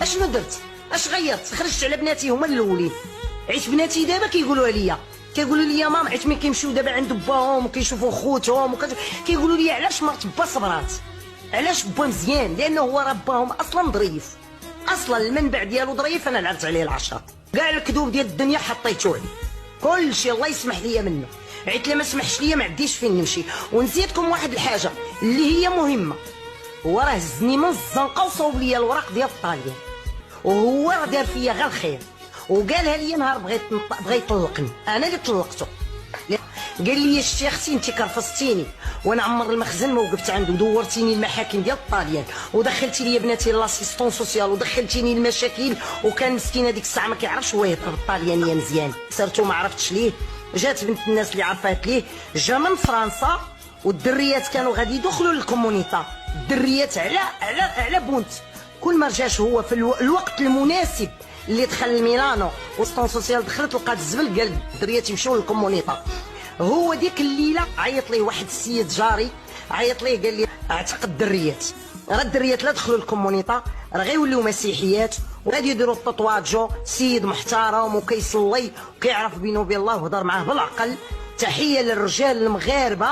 اشنو درت؟ اش غيرت؟ خرجت على بناتي هما الاولين. عيت بناتي دابا كيقولوا لي ماما، عيت ملي كيمشيو دابا عند باهم وكيشوفوا خوتهم كيقولوا لي علاش مرت با صبرات، علاش با مزيان؟ لانه هو رباهم اصلا ظريف، اصلا المنبع ديالو ظريف. انا لعبت عليه العشرة، كاع الكذوب ديال الدنيا حطيتو عليه، كلشي الله يسمح ليا منه. عيت لا ما سمحش ليا ما عنديش فين نمشي. ونزيدكم واحد الحاجه اللي هي مهمه، هو راه هزني من الزنقه وصوب ليا الوراق ديال الطاليان، وهو راه دار فيا غير الخير، وقالها لي نهار بغى يطلقني، انا اللي طلقته. قال لي شتي اختي انت كرفصتيني وانا عمر المخزن ما وقفت عنده، ودورتيني المحاكم ديال الطاليان، ودخلتي لي بناتي لاسيستون سوسيال، ودخلتيني المشاكل، وكان مسكين هذيك الساعه ما كيعرفش هو يهضر الطاليانيه مزيان، سرتو ما عرفتش ليه. جات بنت الناس اللي عرفات ليه، جا من فرنسا، والدريات كانوا غادي يدخلوا للكومونيتا، الدريات على بونت. كل ما رجاش هو في الوقت المناسب اللي دخل لميلانو وسطون سوسيال، دخلت لقات الزبل، قال الدريات يمشيو للكومونيتا. هو ديك الليله عيط لي واحد السيد جاري، عيط لي قال لي اعتق الدريات، راه الدريات لا دخلوا للكومونيتا راه غيوليو مسيحيات وغادي يديروا التطواجو. سيد محترم وكيصلي وكيعرف بينه وبين الله وهضر معاه بالعقل. تحيه للرجال المغاربه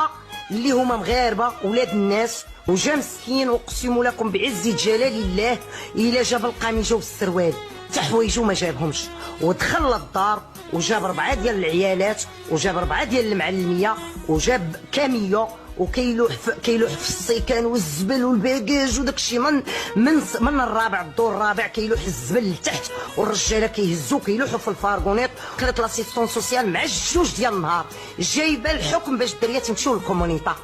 اللي هما مغاربه ولاد الناس، وجا مسكين اقسم لكم بعزه جلال الله الا جاب القميجه والسروال حتى حوايجو ما جابهمش، ودخل للدار وجاب 4 ديال العيالات، وجاب 4 ديال المعلميه، وجاب كاميو، وكيلوح في السيكان والزبل والباكاج وداك الشيء من الرابع، الدور الرابع كيلوح الزبل لتحت، والرجاله كيهزو كيلوحوا في الفارغونيط. دخلت لاسيستون سوسيال مع 2 ديال النهار جايبه الحكم باش الدريات يمشيو للكومونيتا.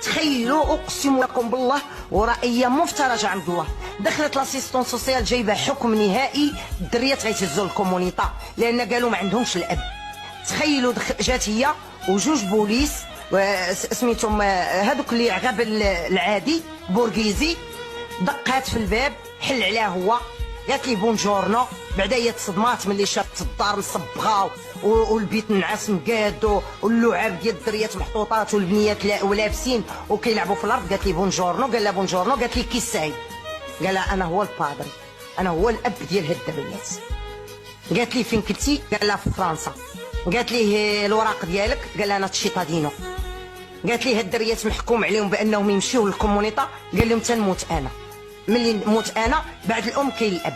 تخيلوا اقسم لكم بالله وراه ايام مفترجه عند الله. دخلت لاسيستون سوسيال جايبه حكم نهائي، الدريات غيتهزوا للكومونيتا لان قالوا ما عندهمش الاب. تخيلوا جات هي وجوج بوليس سميتهم هذوك اللي عقب العادي بورغيزي، دقات في الباب، حل عليها هو، قالت لي بونجورنو. بعدا هي تصدمات ملي شافت الدار مصبغه والبيت نعاس مقاد واللعاب ديال الدريات محطوطات والبنيات ولابسين وكيلعبوا في الارض. قالت لي بونجورنو، قال لها بونجورنو، قالت لي كي ساي، قال لها انا هو البادري، انا هو الاب ديال هاد الدريات. قالت لي فين كنتي؟ قال لها في فرنسا. قالت ليه الوراق ديالك؟ قال لها انا تشيطادينو. قالت لي هاد الدريات محكوم عليهم بانهم يمشيو للكومونيتا، قال لهم تنموت انا، ملي نموت انا بعد الام كاين الاب.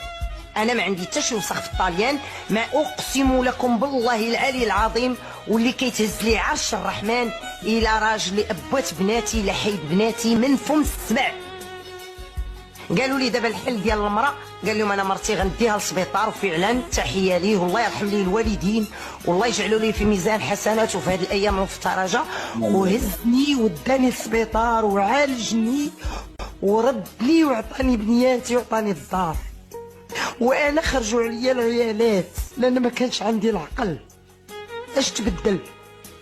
انا ما عندي حتى شي وسخ في الطاليان، ما اقسم لكم بالله العلي العظيم واللي كيتهز لي عرش الرحمن الى راجل ابات بناتي لحيد بناتي من فم السمع. قالوا لي دابا الحل ديال المراه، قال لهم انا مرتي غنديها للسبيطار، وفعلا تحيه ليه والله يرحم ليه الوالدين والله يجعلوا لي في ميزان حسناته في هذه الايام المفترجه. وهزني وداني للسبيطار وعالجني ورد لي وعطاني بنياتي وعطاني الدار، وانا خرجوا عليا العيالات لان ما كانش عندي العقل. اش تبدل؟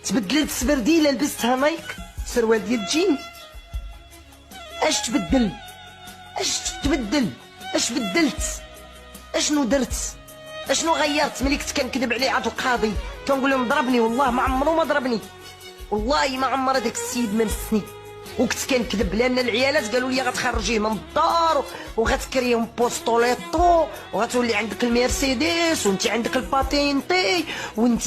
تبدلت سبرديله لبستها نايك سروال ديال الجين. اش تبدل؟ اش تبدل؟ اش بدلت؟ اشنو درت؟ اشنو غيرت؟ ملي كنت كنكذب عليه عاد القاضي كنقول لهم ضربني، والله ما عمرو ما ضربني، والله ما عمر هذاك السيد ما مسني، وكنت كنكذب لان العيالات قالوا لي غتخرجيه من الدار وغتكريهم بوستوليطو وغتولي عندك المرسيدس وانت عندك الباتينتي وانت